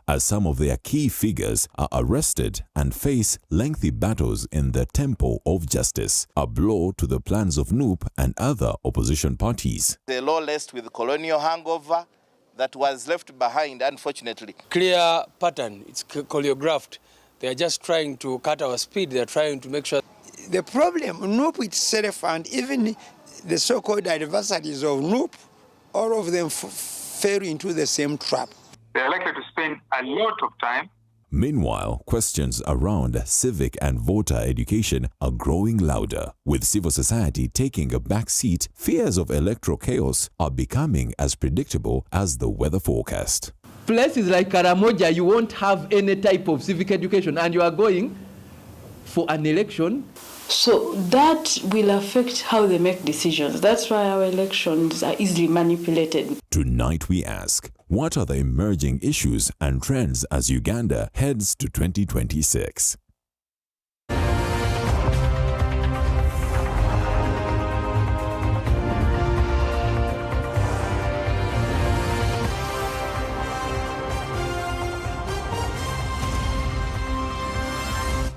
as some of their key figures are arrested and face lengthy battles in the temple of justice, a blow to the plans of NUP and other opposition parties. The law laced with colonial hangover that was left behind, unfortunately. Clear pattern, it's choreographed. They are just trying to cut our speed. They are trying to make sure. The problem, NUP itself and even the so-called adversaries of NUP, all of them fell into the same trap. They are likely to spend a lot of time. Meanwhile, questions around civic and voter education are growing louder. With civil society taking a back seat, fears of electoral chaos are becoming as predictable as the weather forecast. Places like Karamoja, you won't have any type of civic education, and you are going for an election. So that will affect how they make decisions. That's why our elections are easily manipulated. Tonight we ask, what are the emerging issues and trends as Uganda heads to 2026?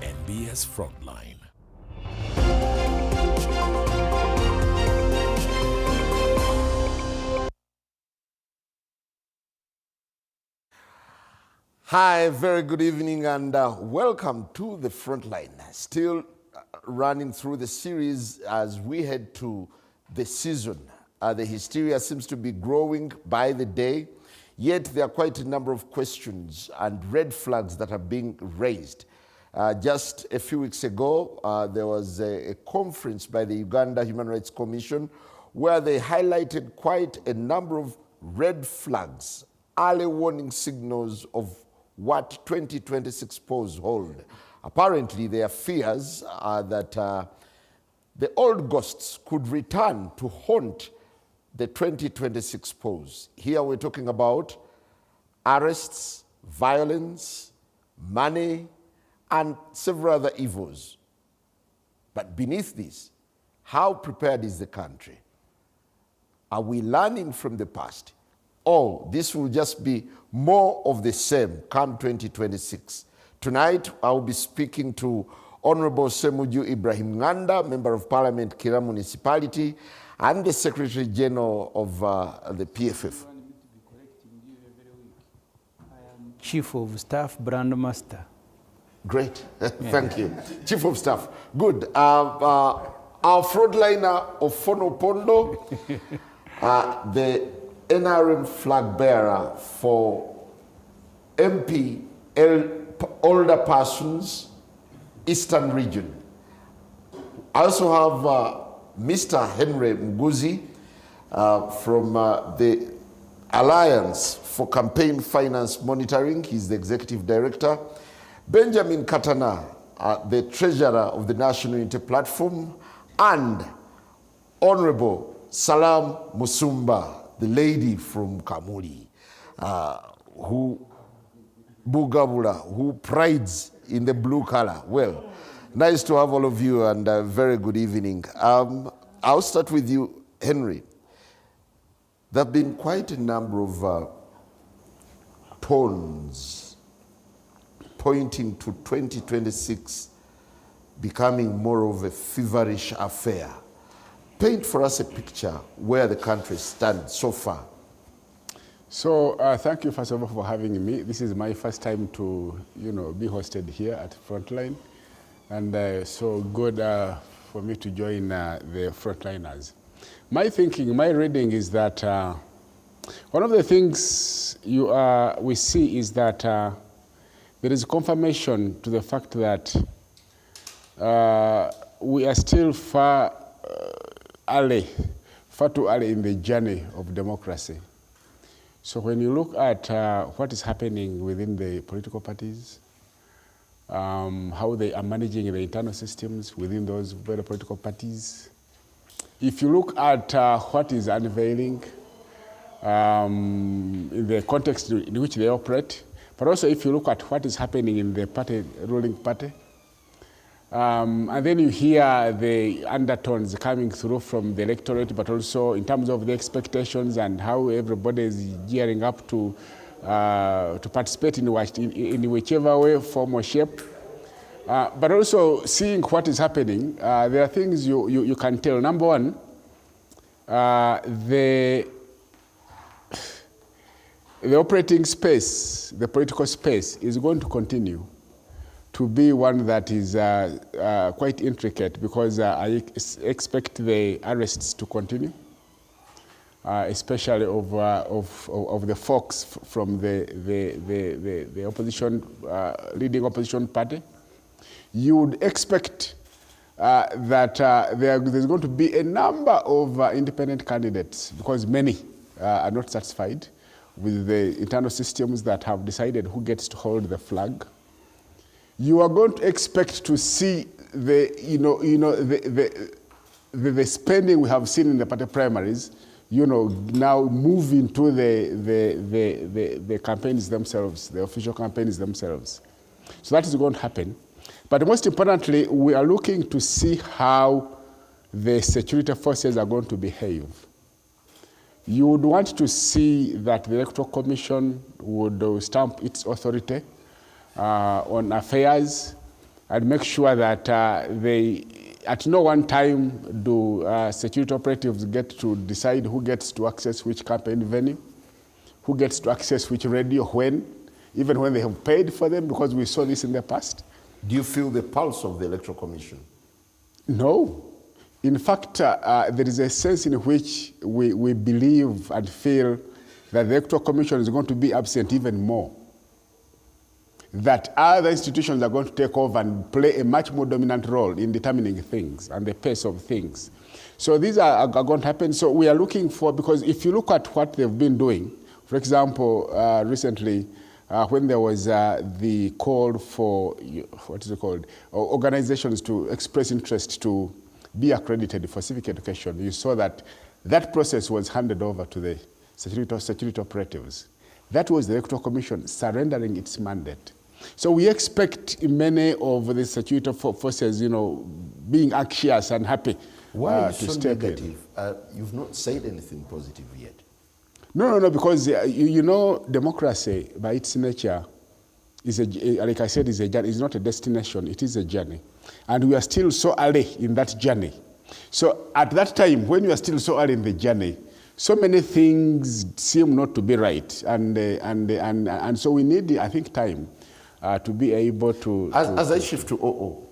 NBS Frontline. Hi, very good evening and welcome to the Frontline. Still running through the series as we head to the season. The hysteria seems to be growing by the day, yet there are quite a number of questions and red flags that are being raised. Just a few weeks ago, there was a conference by the Uganda Human Rights Commission where they highlighted quite a number of red flags, early warning signals of what 2026 polls hold. Apparently, there are fears that the old ghosts could return to haunt the 2026 polls. Here we're talking about arrests, violence, money, and several other evils. But beneath this, how prepared is the country? Are we learning from the past? Or this will just be more of the same come 2026. Tonight, I'll be speaking to Honorable Ssemujju Ibrahim Nganda, Member of Parliament, Kira Municipality, and the Secretary General of the PFF. Chief of Staff, Brand Master. Great, thank you. Chief of Staff, good. Our frontliner of Fono Pondo, the NRM flag bearer for MP Older Persons, Eastern Region. I also have Mr. Henry Mguzi from the Alliance for Campaign Finance Monitoring. He's the Executive Director. Benjamin Katana, the Treasurer of the National Unity Platform, and Honorable Salam Musumba, the lady from Kamuli, who prides in the blue color. Well, nice to have all of you and a very good evening. I'll start with you, Henry. There have been quite a number of tones pointing to 2026 becoming more of a feverish affair. Paint for us a picture where the country stands so far. So thank you, first of all, for having me. This is my first time to, be hosted here at Frontline. And so good for me to join the Frontliners. My thinking, my reading is that one of the things we see is that there is confirmation to the fact that we are still far too early in the journey of democracy. So when you look at what is happening within the political parties, how they are managing the internal systems within those very political parties, if you look at what is unveiling in the context in which they operate, but also if you look at what is happening in the ruling party, and then you hear the undertones coming through from the electorate, but also in terms of the expectations and how everybody is gearing up to to participate in whichever way, form or shape. But also seeing what is happening, there are things you can tell. Number one, the operating space, the political space, is going to continue to be one that is quite intricate, because I expect the arrests to continue, especially of the folks from the opposition, leading opposition party. You would expect that there's going to be a number of independent candidates, because many are not satisfied with the internal systems that have decided who gets to hold the flag. You are going to expect to see the spending we have seen in the party primaries, now move into the campaigns themselves, the official campaigns themselves. So that is going to happen. But most importantly, we are looking to see how the security forces are going to behave. You would want to see that the Electoral Commission would stamp its authority on affairs and make sure that they, at no one time do security operatives get to decide who gets to access which campaign venue, who gets to access which radio when, even when they have paid for them, because we saw this in the past. Do you feel the pulse of the Electoral Commission? No. In fact, there is a sense in which we believe and feel that the Electoral Commission is going to be absent even more, that other institutions are going to take over and play a much more dominant role in determining things and the pace of things. So these are going to happen. So we are looking for, because if you look at what they've been doing, for example, recently, when there was the call for, what is it called, organizations to express interest to be accredited for civic education, you saw that that process was handed over to the security operatives. That was the Electoral Commission surrendering its mandate. So we expect many of the security forces, being anxious and happy Why to so step negative? You've not said anything positive yet. No, because democracy by its nature is like I said, is a journey. It's not a destination, it is a journey. And we are still so early in that journey. So at that time, when you are still so early in the journey, so many things seem not to be right. And so we need, I think, time to be able to... As I shift to OO,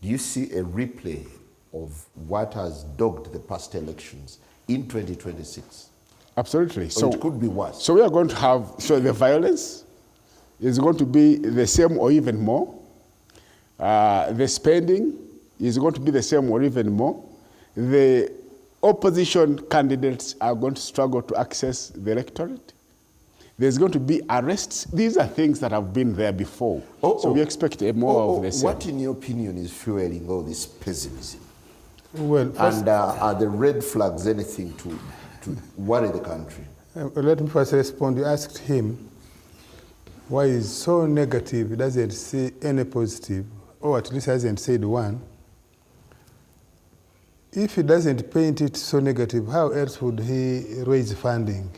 do you see a replay of what has dogged the past elections in 2026? Absolutely. So it could be worse. So we are going to have, so the violence is going to be the same or even more. The spending is going to be the same or even more. The opposition candidates are going to struggle to access the electorate. There's going to be arrests. These are things that have been there before. So we expect more of the same. What, in your opinion, is fueling all this pessimism? Well, and are the red flags anything to worry the country? Let me first respond. You asked him why he's so negative, he doesn't see any positive, or at least hasn't said one. If he doesn't paint it so negative, how else would he raise funding?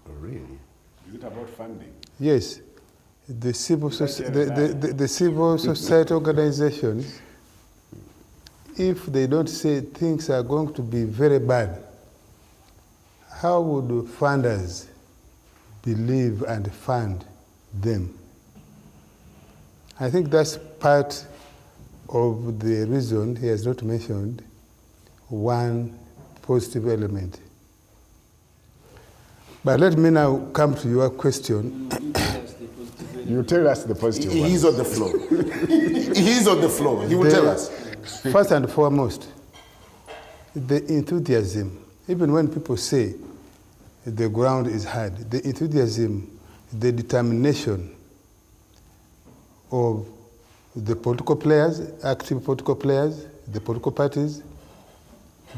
Oh, really? Is it about funding? Yes. The civil society organizations, if they don't say things are going to be very bad, how would funders believe and fund them? I think that's part of the reason he has not mentioned one positive element. But let me now come to your question. You tell us the positive one. He's on the floor. He's on the floor. He will tell us. First and foremost, the enthusiasm. Even when people say the ground is hard, the enthusiasm, the determination of the political players, active political players, the political parties,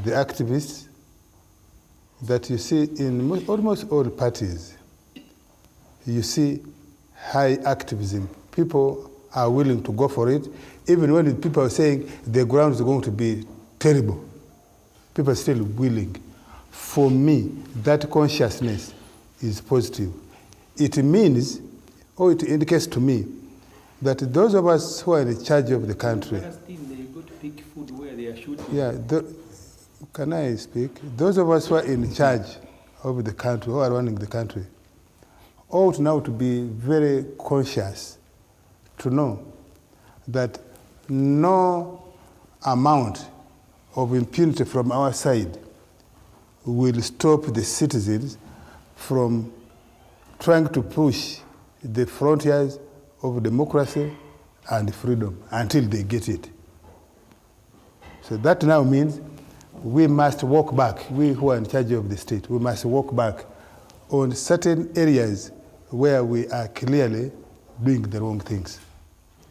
the activists, that you see in almost all parties, you see high activism. People are willing to go for it, even when people are saying the ground is going to be terrible. People are still willing. For me, that consciousness is positive. It means, or it indicates to me, that those of us who are in charge of the country. They go to pick food where they are shooting. Yeah, can I speak? Those of us who are in charge of the country, who are running the country, ought now to be very conscious to know that no amount of impunity from our side will stop the citizens from trying to push the frontiers of democracy and freedom until they get it. So that now means we must walk back, we who are in charge of the state, we must walk back on certain areas where we are clearly doing the wrong things.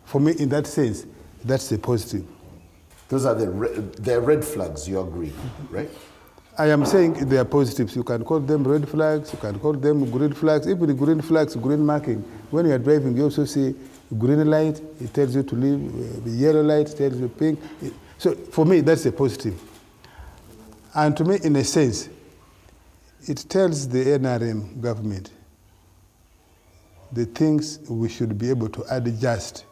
For me, in that sense, that's a positive. Those are the red flags, you agree, right? I am saying they are positives. You can call them red flags, you can call them green flags. Even the green flags, green marking. When you are driving, you also see green light, it tells you to leave. The yellow light tells you pink. So for me, that's a positive. And to me, in a sense, it tells the NRM government the things we should be able to adjust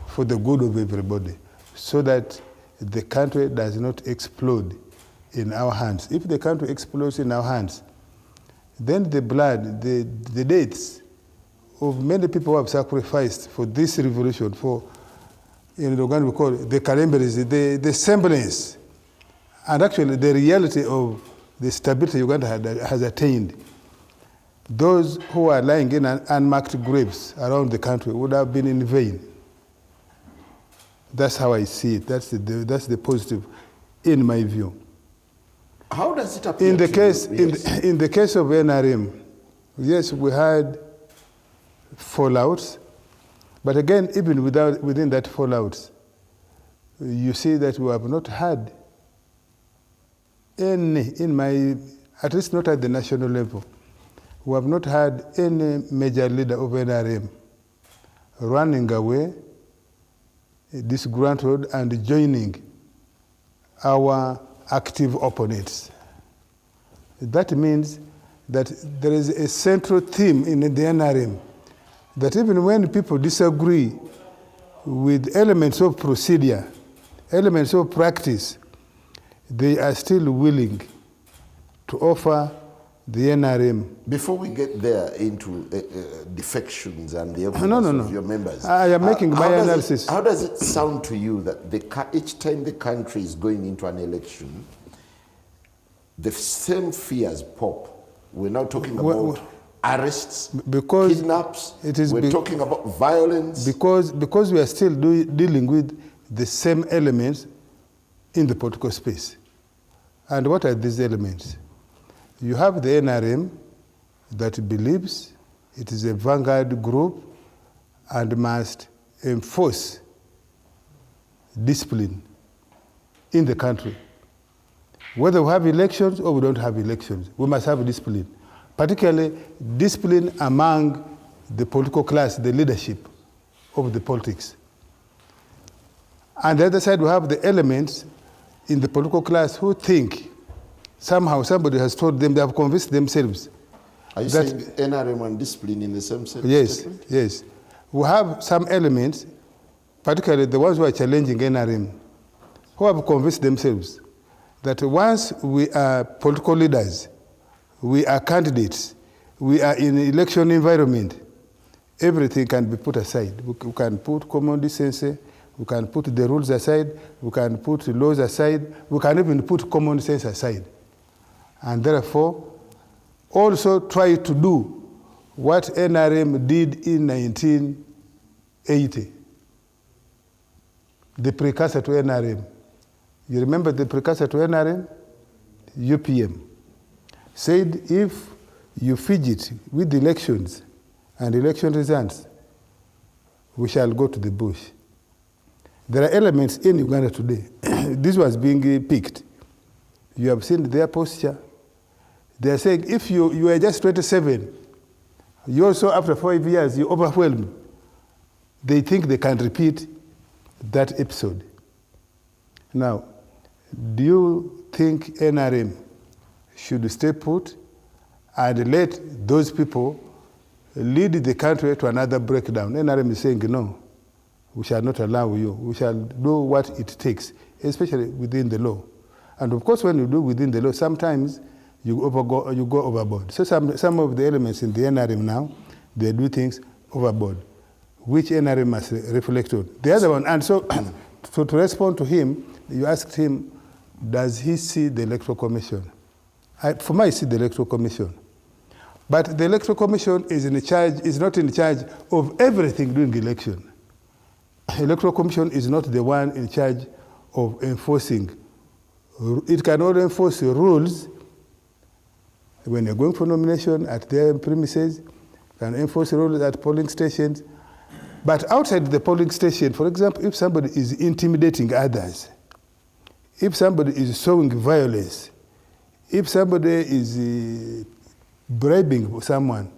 for the good of everybody, so that the country does not explode in our hands. If the country explodes in our hands, then the blood, the deaths of many people who have sacrificed for this revolution, for, in Uganda we call it the 𝐀𝐍𝐈, the semblance, and actually the reality of the stability Uganda has attained. Those who are lying in unmarked graves around the country would have been in vain. That's how I see it. That's the positive, in my view. How does it appear in the case, to you? Yes. In the case of NRM, yes, we had fallouts, but again, even within that fallouts, you see that we have not had any, at least not at the national level, we have not had any major leader of NRM running away, disgruntled, and joining our active opponents. That means that there is a central theme in the NRM, that even when people disagree with elements of procedure, elements of practice, they are still willing to offer the NRM. Before we get there into defections and the evidence of your members, I am making my analysis. How does it sound to you that each time the country is going into an election, the same fears pop? We're now talking about arrests, kidnaps, we're talking about violence. Because we are still dealing with the same elements in the political space. And what are these elements? You have the NRM that believes it is a vanguard group and must enforce discipline in the country. Whether we have elections or we don't have elections, we must have discipline. Particularly discipline among the political class, the leadership of the politics. On the other side, we have the elements in the political class who think somehow somebody has told them, they have convinced themselves. Are you saying NRM and discipline in the same sense? Yes, yes. We have some elements, particularly the ones who are challenging NRM, who have convinced themselves that once we are political leaders, we are candidates, we are in an election environment, everything can be put aside. We can put common decency, we can put the rules aside, we can put laws aside, we can even put common sense aside. And therefore, also try to do what NRM did in 1980, the precursor to NRM. You remember the precursor to NRM? UPM. Said if you fidget with elections and election results, we shall go to the bush. There are elements in Uganda today. This was being picked. You have seen their posture. They are saying if you are just 27, you also after 5 years, you overwhelm. They think they can repeat that episode. Now, do you think NRM should stay put and let those people lead the country to another breakdown. NRM is saying, no, we shall not allow you. We shall do what it takes, especially within the law. And of course, when you do within the law, sometimes you go overboard. So some of the elements in the NRM now, they do things overboard, which NRM must reflect on. The other one, and so to respond to him, you asked him, does he see the Electoral Commission? For me, I see the Electoral Commission. But the Electoral Commission is not in charge of everything during election. Electoral Commission is not the one in charge of enforcing. It cannot enforce rules when you're going for nomination at their premises, can enforce rules at polling stations. But outside the polling station, for example, if somebody is intimidating others, if somebody is showing violence, if somebody is bribing someone,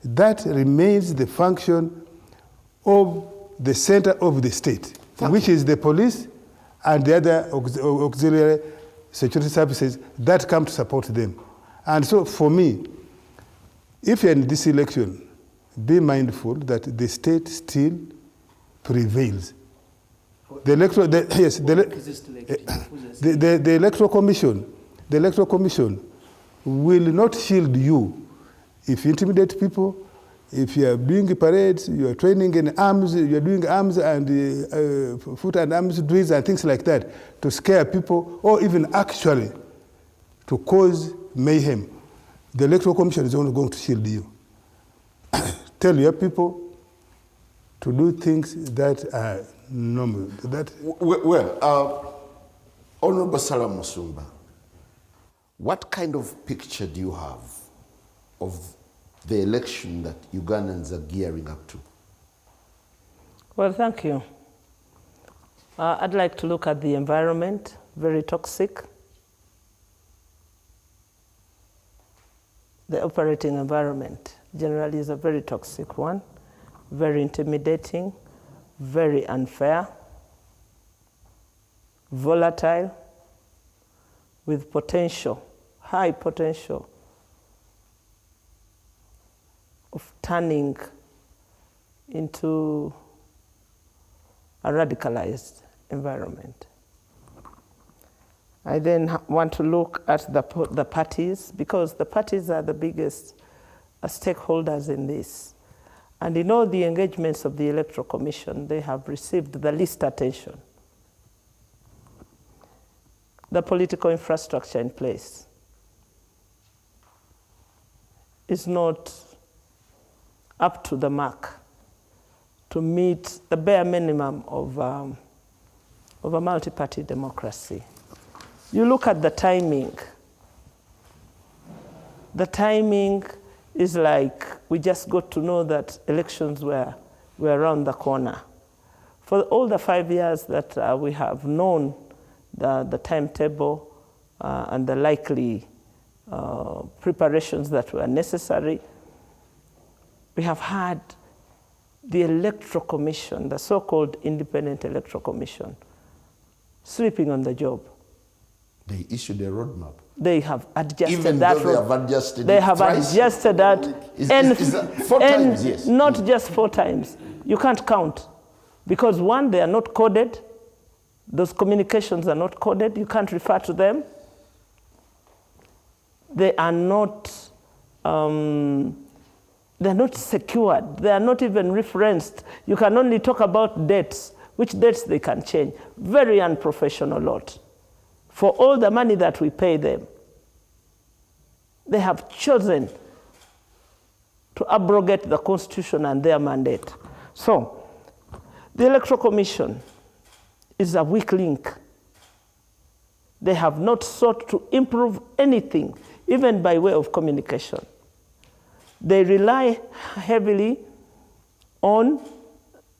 that remains the function of the center of the state, which is the police and the other auxiliary security services that come to support them. And so for me, if you're in this election, be mindful that the state still prevails. The Electoral Commission will not shield you if you intimidate people. If you are doing parades, you are training in arms, you are doing arms and foot and arms drills and things like that to scare people, or even actually to cause mayhem. The Electoral Commission is only going to shield you. Tell your people to do things that are normal. Honorable Salam Musumba, what kind of picture do you have of the election that Ugandans are gearing up to? Well, thank you. I'd like to look at the environment, very toxic. The operating environment generally is a very toxic one, very intimidating, very unfair, volatile, with potential, high potential of turning into a radicalized environment. I then want to look at the parties, because the parties are the biggest stakeholders in this. And in all the engagements of the Electoral Commission, they have received the least attention. The political infrastructure in place is not up to the mark to meet the bare minimum of a multi-party democracy. You look at the timing. The timing is like we just got to know that elections were around the corner. For all the 5 years that we have known the timetable and the likely preparations that were necessary, we have had the Electoral Commission, the so-called Independent Electoral Commission, sleeping on the job. They issued a roadmap. They have adjusted Even that. Though they have adjusted they it have twice? adjusted that. Is that 4 times? Yes. Not just 4 times. You can't count. Because one, they are not coded. Those communications are not coded. You can't refer to them. They are not, they're not secured. They are not even referenced. You can only talk about dates, which dates they can change. Very unprofessional lot. For all the money that we pay them, they have chosen to abrogate the Constitution and their mandate. So, the Electoral Commission is a weak link. They have not sought to improve anything, even by way of communication. They rely heavily on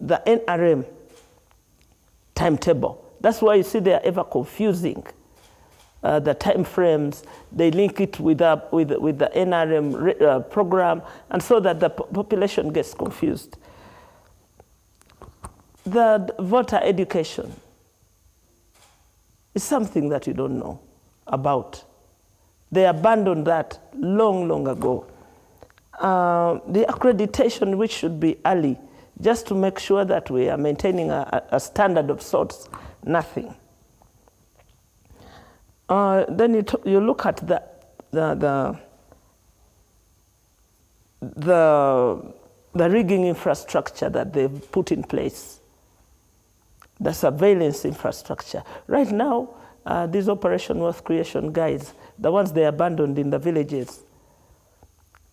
the NRM timetable. That's why you see they are ever confusing. The time frames, they link it with the NRM program, and so that the population gets confused. The voter education is something that you don't know about. They abandoned that long, long ago. The accreditation, which should be early, just to make sure that we are maintaining a standard of sorts, nothing. Then you look at the rigging infrastructure that they've put in place, the surveillance infrastructure. Right now, these Operation Wealth Creation guys, the ones they abandoned in the villages,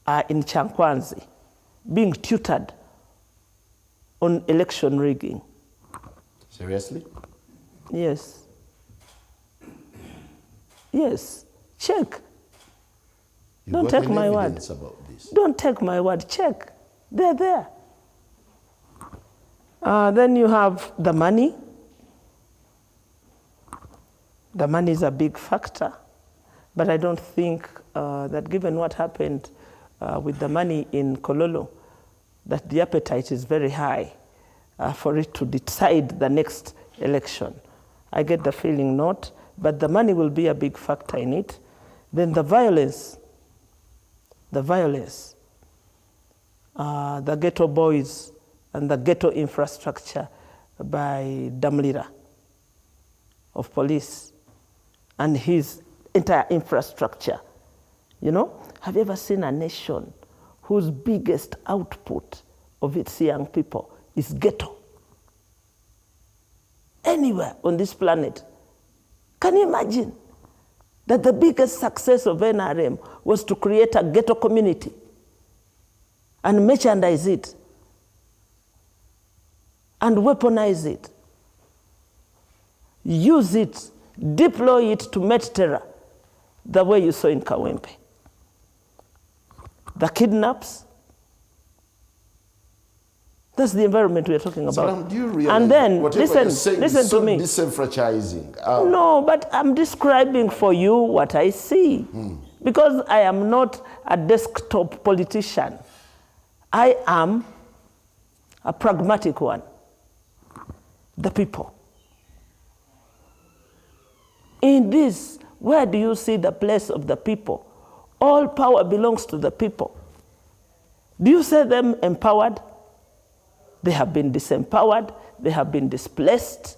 are in 𝐀𝐍𝐈 being tutored on election rigging. Seriously? Yes. Yes. Check. Don't take my word. About this? Don't take my word. Check. They're there. Then you have the money. The money is a big factor. But I don't think that given what happened with the money in Kololo, that the appetite is very high for it to decide the next election. I get the feeling not, but the money will be a big factor in it. Then the violence, the ghetto boys and the ghetto infrastructure by Damlira of police and his entire infrastructure. You know, have you ever seen a nation whose biggest output of its young people is ghetto? Anywhere on this planet. Can you imagine that the biggest success of NRM was to create a ghetto community and merchandise it and weaponize it, use it, deploy it to met terror, the way you saw in Kawempe. The kidnaps, that's the environment we are talking about. So, do you realize and then, listen to me. Disenfranchising. No, but I'm describing for you what I see. Because I am not a desktop politician. I am a pragmatic one. The people. In this, where do you see the place of the people? All power belongs to the people. Do you see them empowered? They have been disempowered. They have been displaced.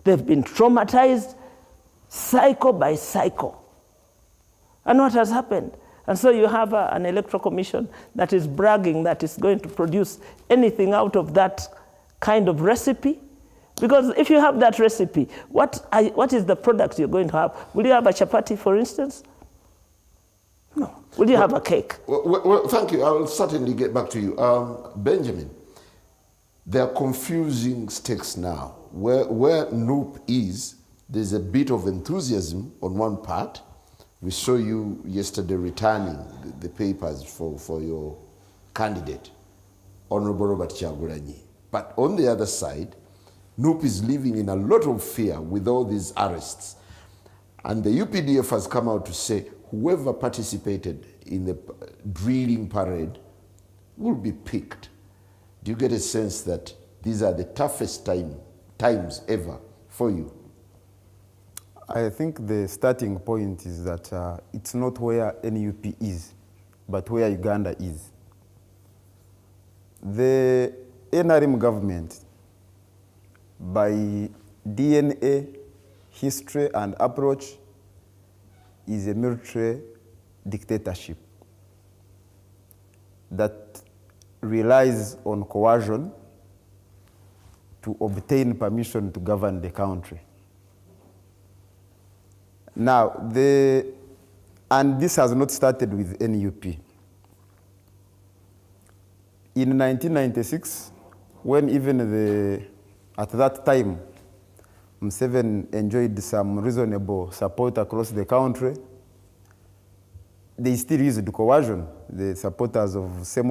They've been traumatized, cycle by cycle. And what has happened? And so you have an electoral commission that is bragging that it's going to produce anything out of that kind of recipe. Because if you have that recipe, what is the product you're going to have? Will you have a chapati, for instance? No. Will you have a cake? Well, thank you. I will certainly get back to you. Benjamin, there are confusing stakes now. Where NUP is, there's a bit of enthusiasm on one part. We saw you yesterday returning the papers for your candidate, Honorable Robert Kyagulanyi. But on the other side, NUP is living in a lot of fear with all these arrests. And the UPDF has come out to say whoever participated in the drilling parade will be picked. Do you get a sense that these are the toughest times ever for you? I think the starting point is that it's not where NUP is, but where Uganda is. The NRM government, by DNA, history, and approach, is a military dictatorship that relies on coercion to obtain permission to govern the country. Now, and this has not started with NUP. In 1996, when even at that time, Museveni enjoyed some reasonable support across the country, they still used coercion, the supporters of Semo